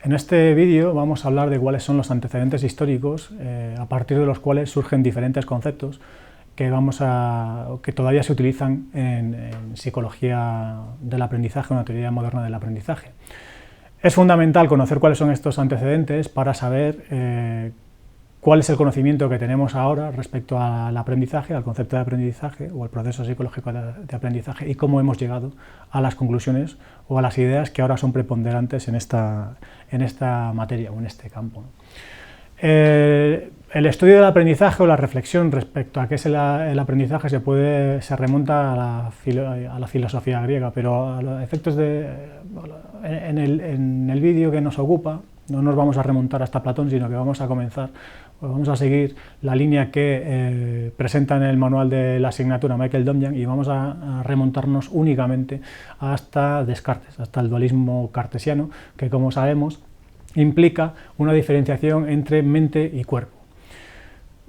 En este vídeo vamos a hablar de cuáles son los antecedentes históricos a partir de los cuales surgen diferentes conceptos que todavía se utilizan en psicología del aprendizaje, una teoría moderna del aprendizaje. Es fundamental conocer cuáles son estos antecedentes para saber cuál es el conocimiento que tenemos ahora respecto al aprendizaje, al concepto de aprendizaje o al proceso psicológico de aprendizaje y cómo hemos llegado a las conclusiones o a las ideas que ahora son preponderantes en esta materia o en este campo. El estudio del aprendizaje o la reflexión respecto a qué es el aprendizaje se remonta a la filosofía griega, pero a los efectos en el vídeo que nos ocupa no nos vamos a remontar hasta Platón, sino que vamos a seguir la línea que presenta en el manual de la asignatura Michael Domjan y vamos a remontarnos únicamente hasta Descartes, hasta el dualismo cartesiano, que como sabemos implica una diferenciación entre mente y cuerpo.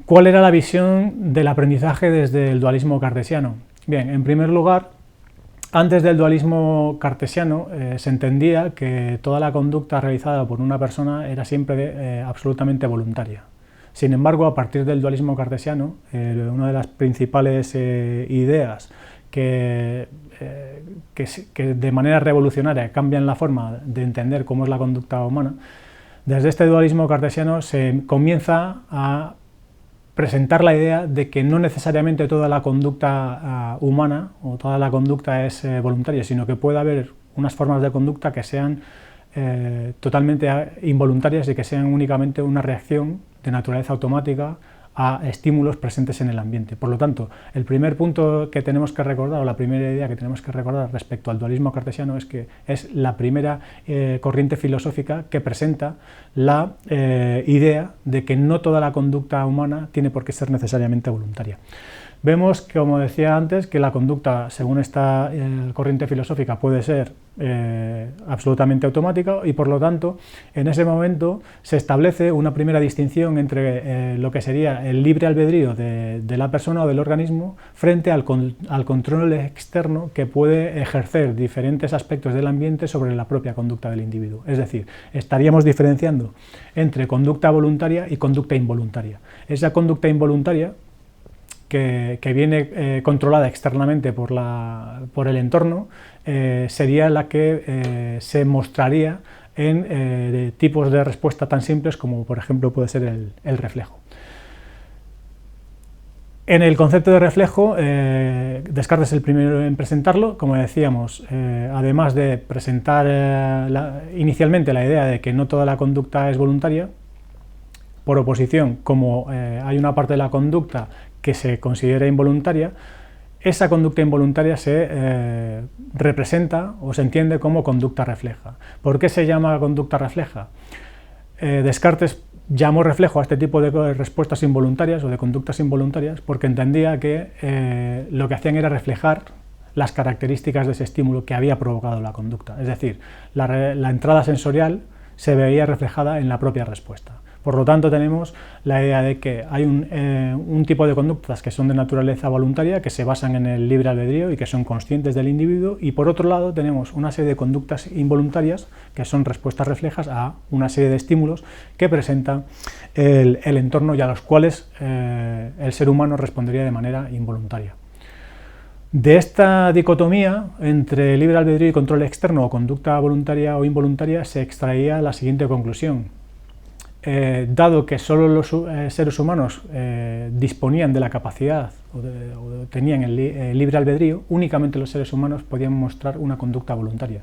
¿Cuál era la visión del aprendizaje desde el dualismo cartesiano? Bien, en primer lugar, antes del dualismo cartesiano se entendía que toda la conducta realizada por una persona era siempre absolutamente voluntaria. Sin embargo, a partir del dualismo cartesiano, una de las principales ideas que de manera revolucionaria cambian la forma de entender cómo es la conducta humana, desde este dualismo cartesiano se comienza a presentar la idea de que no necesariamente toda la conducta humana o toda la conducta es voluntaria, sino que puede haber unas formas de conducta que sean totalmente involuntarias y que sean únicamente una reacción de naturaleza automática a estímulos presentes en el ambiente. Por lo tanto, el primer punto que tenemos que recordar, o la primera idea que tenemos que recordar respecto al dualismo cartesiano, es que es la primera corriente filosófica que presenta la idea de que no toda la conducta humana tiene por qué ser necesariamente voluntaria. Vemos, como decía antes, que la conducta, según esta corriente filosófica, puede ser absolutamente automática y, por lo tanto, en ese momento se establece una primera distinción entre lo que sería el libre albedrío de la persona o del organismo frente al control externo que puede ejercer diferentes aspectos del ambiente sobre la propia conducta del individuo. Es decir, estaríamos diferenciando entre conducta voluntaria y conducta involuntaria. Esa conducta involuntaria que viene controlada externamente por el entorno, sería la que se mostraría en tipos de respuesta tan simples como, por ejemplo, puede ser el reflejo. En el concepto de reflejo, Descartes es el primero en presentarlo. Como decíamos, además de presentar inicialmente la idea de que no toda la conducta es voluntaria, por oposición, como hay una parte de la conducta que se considera involuntaria, esa conducta involuntaria se representa o se entiende como conducta refleja. ¿Por qué se llama conducta refleja? Descartes llamó reflejo a este tipo de respuestas involuntarias o de conductas involuntarias porque entendía que lo que hacían era reflejar las características de ese estímulo que había provocado la conducta. Es decir, la entrada sensorial se veía reflejada en la propia respuesta. Por lo tanto, tenemos la idea de que hay un tipo de conductas que son de naturaleza voluntaria, que se basan en el libre albedrío y que son conscientes del individuo, y por otro lado tenemos una serie de conductas involuntarias, que son respuestas reflejas a una serie de estímulos que presenta el entorno y a los cuales el ser humano respondería de manera involuntaria. De esta dicotomía entre libre albedrío y control externo o conducta voluntaria o involuntaria se extraía la siguiente conclusión. Dado que solo los seres humanos disponían de la capacidad o tenían el libre albedrío, únicamente los seres humanos podían mostrar una conducta voluntaria.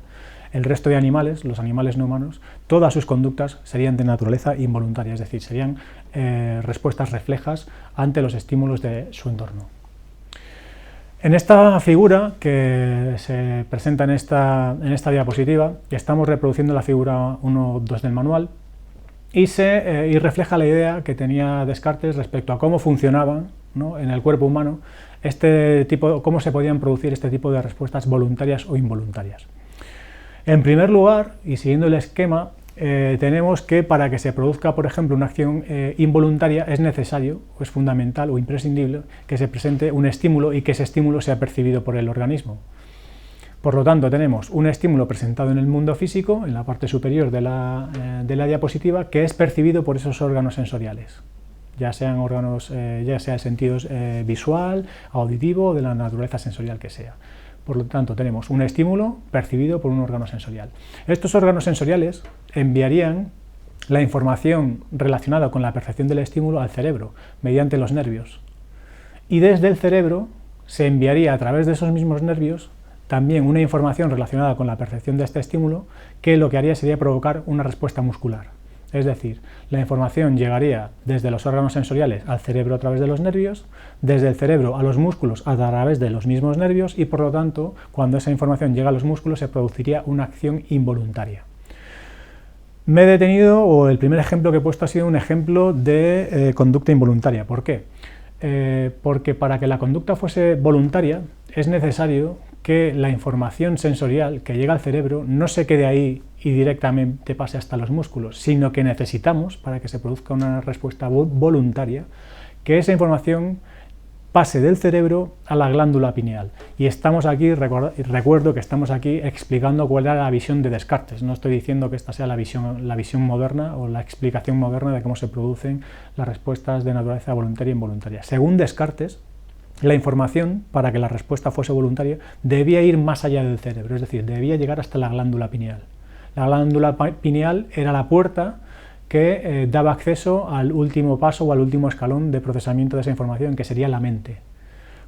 El resto de animales, los animales no humanos, todas sus conductas serían de naturaleza involuntaria, es decir, serían respuestas reflejas ante los estímulos de su entorno. En esta figura que se presenta en esta diapositiva, estamos reproduciendo la figura 1.2 del manual, y refleja la idea que tenía Descartes respecto a cómo funcionaban, ¿no?, en el cuerpo humano cómo se podían producir este tipo de respuestas voluntarias o involuntarias. En primer lugar, y siguiendo el esquema, tenemos que para que se produzca, por ejemplo, una acción involuntaria es necesario, o es fundamental o imprescindible que se presente un estímulo y que ese estímulo sea percibido por el organismo. Por lo tanto, tenemos un estímulo presentado en el mundo físico, en la parte superior de la diapositiva, que es percibido por esos órganos sensoriales, ya sean órganos, ya sea el sentido visual, auditivo o de la naturaleza sensorial que sea. Por lo tanto, tenemos un estímulo percibido por un órgano sensorial. Estos órganos sensoriales enviarían la información relacionada con la percepción del estímulo al cerebro, mediante los nervios. Y desde el cerebro se enviaría a través de esos mismos nervios también una información relacionada con la percepción de este estímulo, que lo que haría sería provocar una respuesta muscular. Es decir, la información llegaría desde los órganos sensoriales al cerebro a través de los nervios, desde el cerebro a los músculos a través de los mismos nervios y, por lo tanto, cuando esa información llega a los músculos se produciría una acción involuntaria. Me he detenido, o el primer ejemplo que he puesto ha sido un ejemplo de conducta involuntaria. ¿Por qué? Porque para que la conducta fuese voluntaria es necesario que la información sensorial que llega al cerebro no se quede ahí y directamente pase hasta los músculos, sino que necesitamos, para que se produzca una respuesta voluntaria, que esa información pase del cerebro a la glándula pineal. Y estamos aquí, recuerdo que estamos aquí explicando cuál era la visión de Descartes. No estoy diciendo que esta sea la visión moderna o la explicación moderna de cómo se producen las respuestas de naturaleza voluntaria e involuntaria. Según Descartes, la información, para que la respuesta fuese voluntaria, debía ir más allá del cerebro, es decir, debía llegar hasta la glándula pineal. La glándula pineal era la puerta que daba acceso al último paso o al último escalón de procesamiento de esa información, que sería la mente.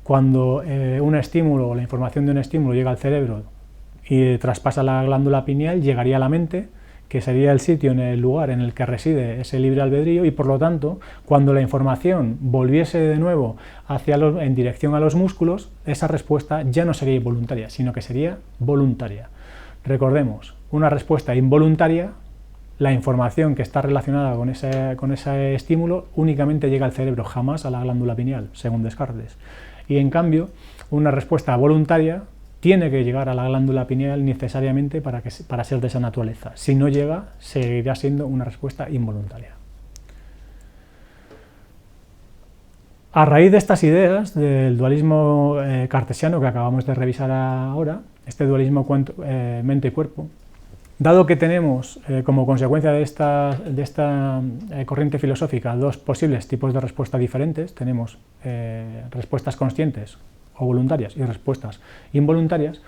Cuando un estímulo o la información de un estímulo llega al cerebro y traspasa la glándula pineal, llegaría a la mente, que sería el sitio, en el lugar en el que reside ese libre albedrío, y por lo tanto, cuando la información volviese de nuevo en dirección a los músculos, esa respuesta ya no sería involuntaria, sino que sería voluntaria. Recordemos, una respuesta involuntaria, la información que está relacionada con ese estímulo únicamente llega al cerebro, jamás a la glándula pineal, según Descartes. Y en cambio, una respuesta voluntaria tiene que llegar a la glándula pineal necesariamente para ser de esa naturaleza. Si no llega, seguirá siendo una respuesta involuntaria. A raíz de estas ideas del dualismo cartesiano que acabamos de revisar ahora, este dualismo mente y cuerpo, dado que tenemos como consecuencia de esta corriente filosófica dos posibles tipos de respuesta diferentes, tenemos respuestas conscientes o voluntarias y respuestas involuntarias,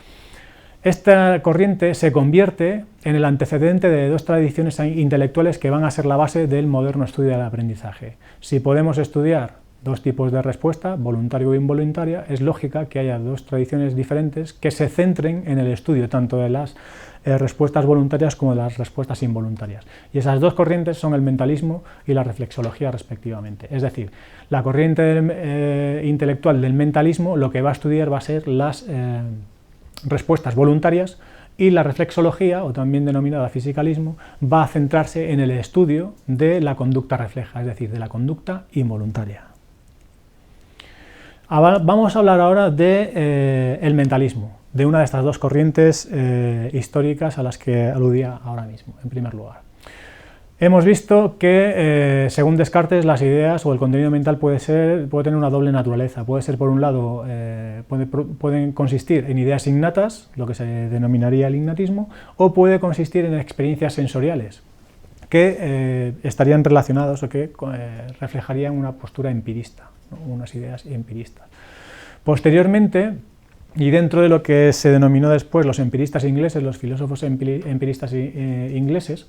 esta corriente se convierte en el antecedente de dos tradiciones intelectuales que van a ser la base del moderno estudio del aprendizaje. Si podemos estudiar dos tipos de respuesta, voluntaria o involuntaria, es lógica que haya dos tradiciones diferentes que se centren en el estudio tanto de las respuestas voluntarias como de las respuestas involuntarias. Y esas dos corrientes son el mentalismo y la reflexología respectivamente. Es decir, la corriente intelectual del mentalismo lo que va a estudiar va a ser las respuestas voluntarias, y la reflexología, o también denominada fisicalismo, va a centrarse en el estudio de la conducta refleja, es decir, de la conducta involuntaria. Vamos a hablar ahora del mentalismo, de una de estas dos corrientes históricas a las que aludía ahora mismo, en primer lugar. Hemos visto que, según Descartes, las ideas o el contenido mental puede tener una doble naturaleza. Puede ser, por un lado, pueden consistir en ideas innatas, lo que se denominaría el innatismo, o puede consistir en experiencias sensoriales, que estarían relacionados o que reflejarían una postura empirista, ¿no? Unas ideas empiristas. Posteriormente, y dentro de lo que se denominó después los empiristas ingleses, los filósofos empiristas ingleses,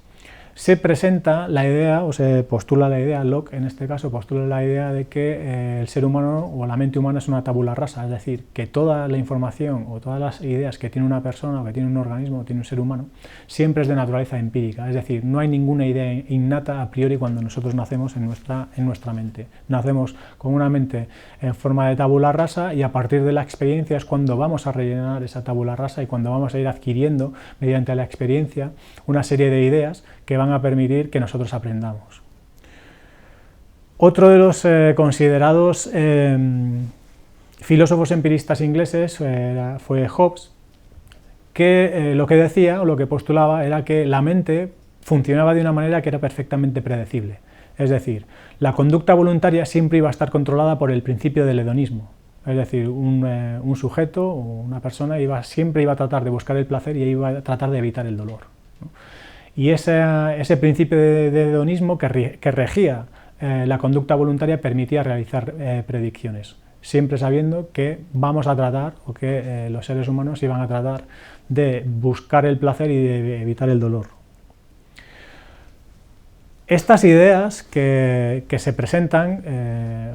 se presenta la idea, o se postula la idea, Locke en este caso postula la idea de que el ser humano o la mente humana es una tabula rasa, es decir, que toda la información o todas las ideas que tiene una persona o que tiene un organismo o tiene un ser humano siempre es de naturaleza empírica, es decir, no hay ninguna idea innata a priori cuando nosotros nacemos en nuestra mente. Nacemos con una mente en forma de tabula rasa y a partir de la experiencia es cuando vamos a rellenar esa tabula rasa y cuando vamos a ir adquiriendo mediante la experiencia una serie de ideas que van a permitir que nosotros aprendamos. Otro de los considerados filósofos empiristas ingleses fue Hobbes, que lo que decía o lo que postulaba era que la mente funcionaba de una manera que era perfectamente predecible. Es decir, la conducta voluntaria siempre iba a estar controlada por el principio del hedonismo. Es decir, un sujeto o una persona siempre iba a tratar de buscar el placer y iba a tratar de evitar el dolor, ¿no? Y ese principio de hedonismo que regía la conducta voluntaria permitía realizar predicciones, siempre sabiendo que vamos a tratar, o que los seres humanos iban a tratar de buscar el placer y de evitar el dolor. Estas ideas que se presentan,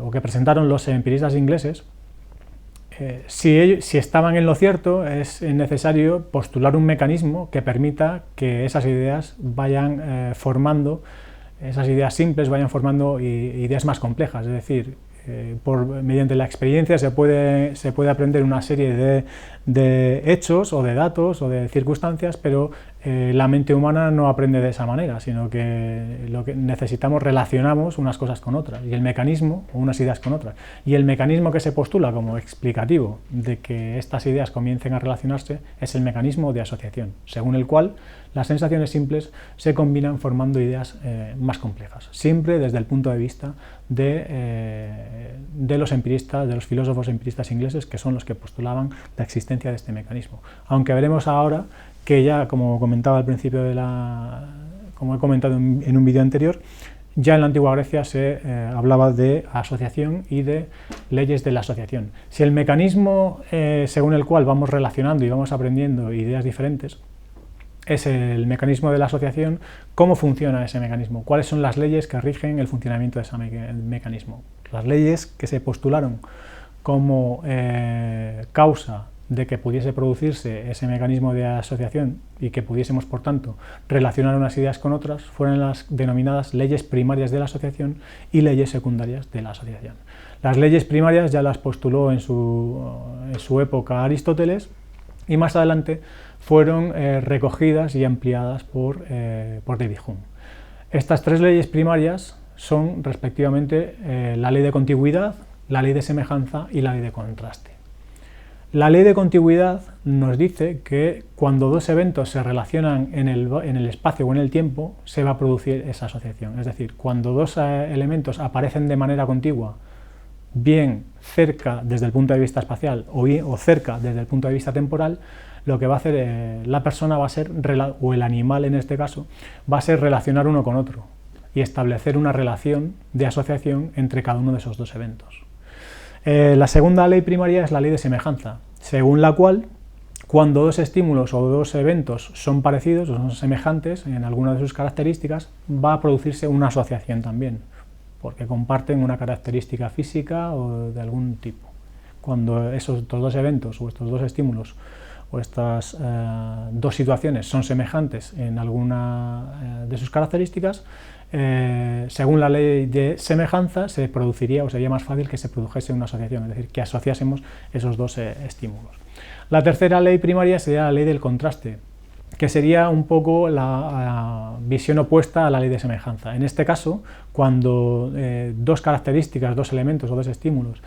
o que presentaron los empiristas ingleses, si estaban en lo cierto, es necesario postular un mecanismo que permita que esas ideas vayan formando, esas ideas simples vayan formando ideas más complejas, es decir, mediante la experiencia se puede aprender una serie de hechos o de datos o de circunstancias, pero la mente humana no aprende de esa manera, sino que lo que necesitamos, relacionamos unas cosas con otras, y el mecanismo, o unas ideas con otras, y el mecanismo que se postula como explicativo de que estas ideas comiencen a relacionarse es el mecanismo de asociación, según el cual las sensaciones simples se combinan formando ideas más complejas, siempre desde el punto de vista de los empiristas, de los filósofos empiristas ingleses, que son los que postulaban la existencia de este mecanismo. Aunque veremos ahora que ya, como comentaba al principio como he comentado en un vídeo anterior, ya en la antigua Grecia se hablaba de asociación y de leyes de la asociación. Si el mecanismo según el cual vamos relacionando y vamos aprendiendo ideas diferentes es el mecanismo de la asociación, ¿cómo funciona ese mecanismo? ¿Cuáles son las leyes que rigen el funcionamiento de ese mecanismo? Las leyes que se postularon como causa de que pudiese producirse ese mecanismo de asociación y que pudiésemos, por tanto, relacionar unas ideas con otras, fueron las denominadas leyes primarias de la asociación y leyes secundarias de la asociación. Las leyes primarias ya las postuló en su época Aristóteles, y más adelante fueron recogidas y ampliadas por David Hume. Estas tres leyes primarias son respectivamente la ley de contigüidad, la ley de semejanza y la ley de contraste. La ley de contigüidad nos dice que cuando dos eventos se relacionan en el espacio o en el tiempo, se va a producir esa asociación. Es decir, cuando dos elementos aparecen de manera contigua, bien cerca desde el punto de vista espacial o cerca desde el punto de vista temporal, lo que va a hacer la persona va a ser, o el animal en este caso, va a ser relacionar uno con otro y establecer una relación de asociación entre cada uno de esos dos eventos. La segunda ley primaria es la ley de semejanza, según la cual cuando dos estímulos o dos eventos son parecidos o son semejantes en alguna de sus características, va a producirse una asociación también, porque comparten una característica física o de algún tipo. Cuando estos dos eventos o estos dos estímulos o estas dos situaciones son semejantes en alguna de sus características, según la ley de semejanza se produciría o sería más fácil que se produjese una asociación, es decir, que asociásemos esos dos estímulos. La tercera ley primaria sería la ley del contraste, que sería un poco la visión opuesta a la ley de semejanza. En este caso, cuando dos características, dos elementos o dos estímulos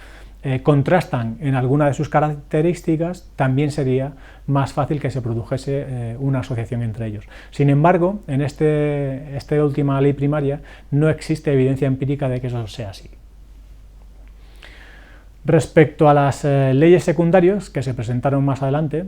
contrastan en alguna de sus características, también sería más fácil que se produjese una asociación entre ellos. Sin embargo, en esta última ley primaria no existe evidencia empírica de que eso sea así. Respecto a las leyes secundarias que se presentaron más adelante,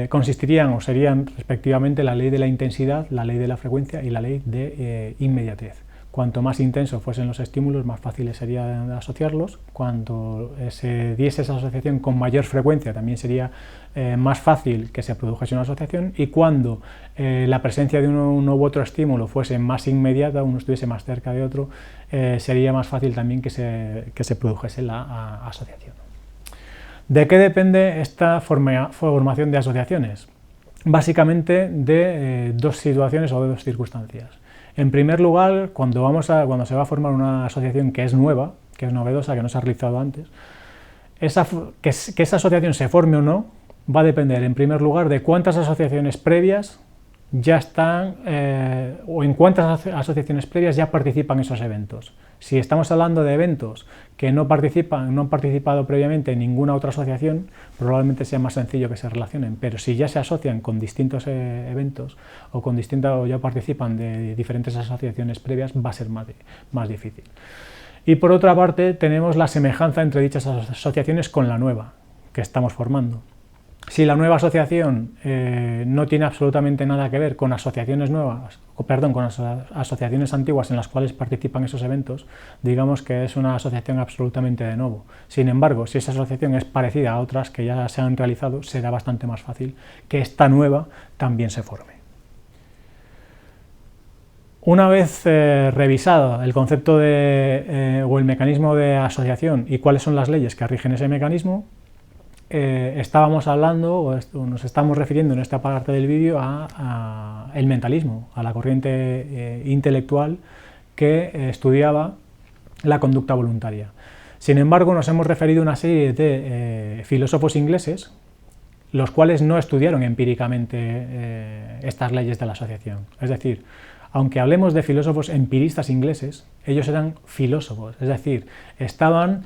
consistirían o serían respectivamente la ley de la intensidad, la ley de la frecuencia y la ley de inmediatez. Cuanto más intensos fuesen los estímulos, más fáciles sería asociarlos. Cuanto se diese esa asociación con mayor frecuencia, también sería más fácil que se produjese una asociación. Y cuando la presencia de uno u otro estímulo fuese más inmediata, uno estuviese más cerca de otro, sería más fácil también que se produjese la asociación. ¿De qué depende esta formación de asociaciones? Básicamente de dos situaciones o de dos circunstancias. En primer lugar, cuando se va a formar una asociación que es nueva, que es novedosa, que no se ha realizado antes, que esa asociación se forme o no va a depender en primer lugar de cuántas asociaciones previas ya están o en cuántas asociaciones previas ya participan esos eventos. Si estamos hablando de eventos que no han participado previamente en ninguna otra asociación, probablemente sea más sencillo que se relacionen, pero si ya se asocian con distintos eventos o ya participan de diferentes asociaciones previas, va a ser más difícil. Y por otra parte tenemos la semejanza entre dichas asociaciones con la nueva que estamos formando. Si la nueva asociación no tiene absolutamente nada que ver con asociaciones nuevas, con asociaciones antiguas en las cuales participan esos eventos, digamos que es una asociación absolutamente de nuevo. Sin embargo, si esa asociación es parecida a otras que ya se han realizado, será bastante más fácil que esta nueva también se forme. Una vez revisado el concepto o el mecanismo de asociación y cuáles son las leyes que rigen ese mecanismo, estábamos hablando o nos estamos refiriendo en esta parte del vídeo a el mentalismo, a la corriente intelectual que estudiaba la conducta voluntaria. Sin embargo, nos hemos referido a una serie de filósofos ingleses, los cuales no estudiaron empíricamente estas leyes de la asociación. Es decir, aunque hablemos de filósofos empiristas ingleses, ellos eran filósofos, es decir, estaban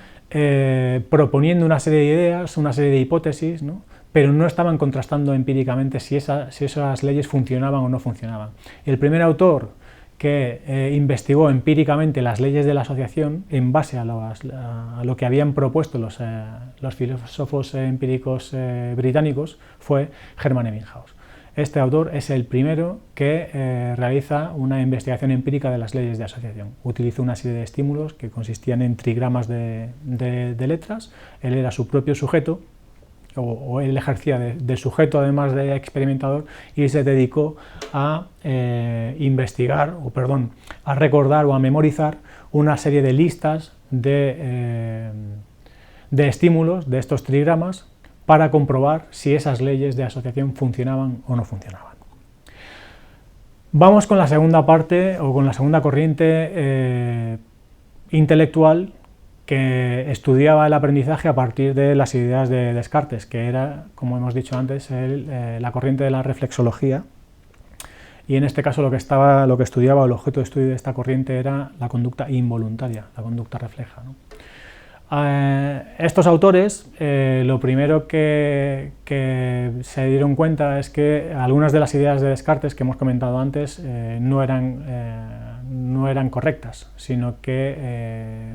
proponiendo una serie de ideas, una serie de hipótesis, ¿no? Pero no estaban contrastando empíricamente si esas leyes funcionaban o no funcionaban. El primer autor que investigó empíricamente las leyes de la asociación en base a lo que habían propuesto los filósofos empíricos británicos fue Hermann Ebbinghaus. Este autor es el primero que realiza una investigación empírica de las leyes de asociación. Utilizó una serie de estímulos que consistían en trigramas de letras. Él era su propio sujeto, o él ejercía de sujeto además de experimentador, y se dedicó a a recordar o a memorizar una serie de listas de estímulos de estos trigramas para comprobar si esas leyes de asociación funcionaban o no funcionaban. Vamos con la segunda parte o con la segunda corriente intelectual que estudiaba el aprendizaje a partir de las ideas de Descartes, que era, como hemos dicho antes, la corriente de la reflexología. Y en este caso lo que estudiaba, el objeto de estudio de esta corriente era la conducta involuntaria, la conducta refleja, ¿no? Estos autores lo primero que se dieron cuenta es que algunas de las ideas de Descartes que hemos comentado antes no eran correctas, sino que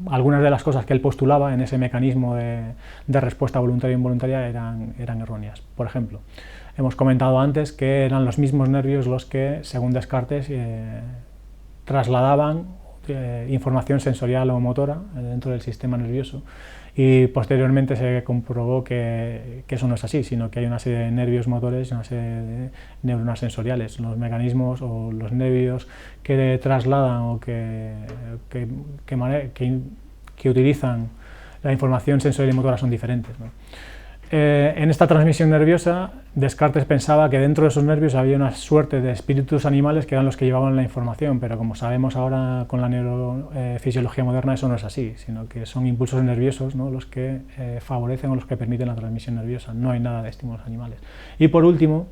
algunas de las cosas que él postulaba en ese mecanismo de respuesta voluntaria e involuntaria eran erróneas. Por ejemplo, hemos comentado antes que eran los mismos nervios los que, según Descartes, trasladaban información sensorial o motora dentro del sistema nervioso, y posteriormente se comprobó que eso no es así, sino que hay una serie de nervios motores y una serie de neuronas sensoriales. Los mecanismos o los nervios que trasladan o que utilizan la información sensorial y motora son diferentes, ¿no? En esta transmisión nerviosa, Descartes pensaba que dentro de esos nervios había una suerte de espíritus animales que eran los que llevaban la información, pero como sabemos ahora con la neurofisiología moderna, eso no es así, sino que son impulsos nerviosos, ¿no?, los que favorecen o los que permiten la transmisión nerviosa. No hay nada de estímulos animales. Y por último,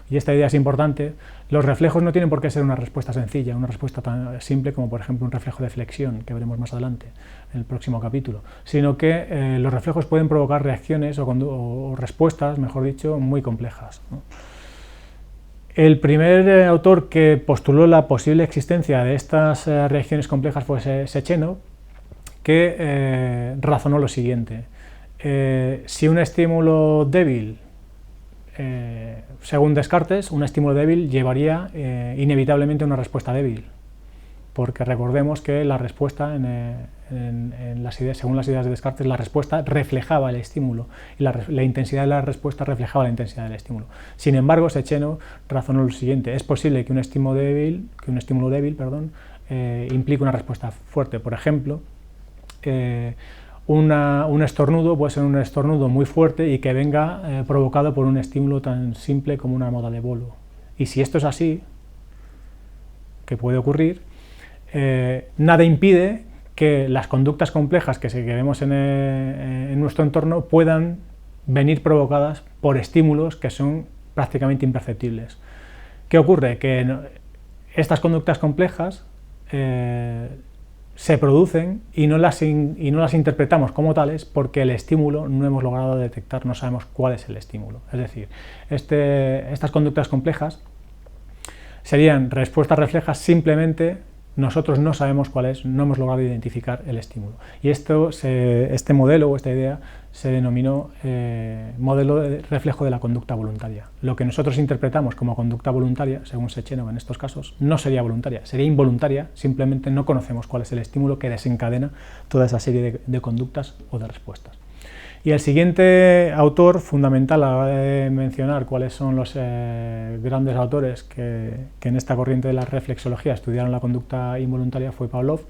y esta idea es importante, los reflejos no tienen por qué ser una respuesta sencilla, una respuesta tan simple como por ejemplo un reflejo de flexión, que veremos más adelante en el próximo capítulo, sino que los reflejos pueden provocar reacciones o respuestas, mejor dicho, muy complejas, ¿no? El primer autor que postuló la posible existencia de estas reacciones complejas fue Sechenov, que razonó lo siguiente: si un estímulo débil, según Descartes, un estímulo débil llevaría inevitablemente a una respuesta débil, porque recordemos que la respuesta, según las ideas de Descartes, la respuesta reflejaba el estímulo y la intensidad de la respuesta reflejaba la intensidad del estímulo. Sin embargo, Sechenov razonó lo siguiente: es posible que un estímulo débil, implique una respuesta fuerte. Por ejemplo, un estornudo puede ser un estornudo muy fuerte y que venga provocado por un estímulo tan simple como una moda de bolo. Y si esto es así, que puede ocurrir, nada impide que las conductas complejas que vemos en nuestro entorno puedan venir provocadas por estímulos que son prácticamente imperceptibles. ¿Qué ocurre? Que estas conductas complejas se producen y no las interpretamos como tales porque el estímulo no hemos logrado detectar, no sabemos cuál es el estímulo. Es decir, estas conductas complejas serían respuestas reflejas simplemente nosotros no sabemos cuál es, no hemos logrado identificar el estímulo. Y este modelo o esta idea se denominó modelo de reflejo de la conducta voluntaria. Lo que nosotros interpretamos como conducta voluntaria, según Sechenov en estos casos, no sería voluntaria, sería involuntaria, simplemente no conocemos cuál es el estímulo que desencadena toda esa serie de conductas o de respuestas. Y el siguiente autor fundamental a la hora de mencionar cuáles son los grandes autores que en esta corriente de la reflexología estudiaron la conducta involuntaria fue Pavlov,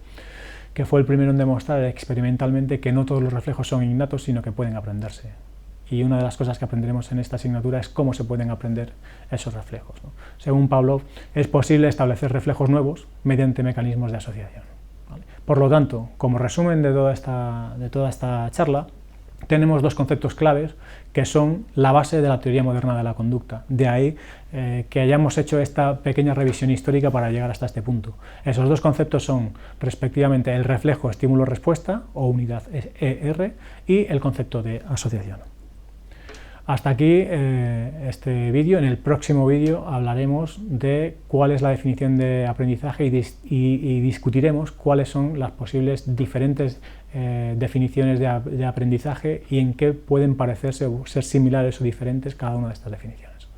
que fue el primero en demostrar experimentalmente que no todos los reflejos son innatos, sino que pueden aprenderse. Y una de las cosas que aprenderemos en esta asignatura es cómo se pueden aprender esos reflejos, ¿no? Según Pavlov, es posible establecer reflejos nuevos mediante mecanismos de asociación, ¿vale? Por lo tanto, como resumen de toda esta charla, tenemos dos conceptos claves que son la base de la teoría moderna de la conducta. De ahí que hayamos hecho esta pequeña revisión histórica para llegar hasta este punto. Esos dos conceptos son respectivamente el reflejo estímulo-respuesta o unidad ER y el concepto de asociación. Hasta aquí este vídeo. En el próximo vídeo hablaremos de cuál es la definición de aprendizaje y discutiremos cuáles son las posibles diferentes definiciones de aprendizaje y en qué pueden parecerse o ser similares o diferentes cada una de estas definiciones.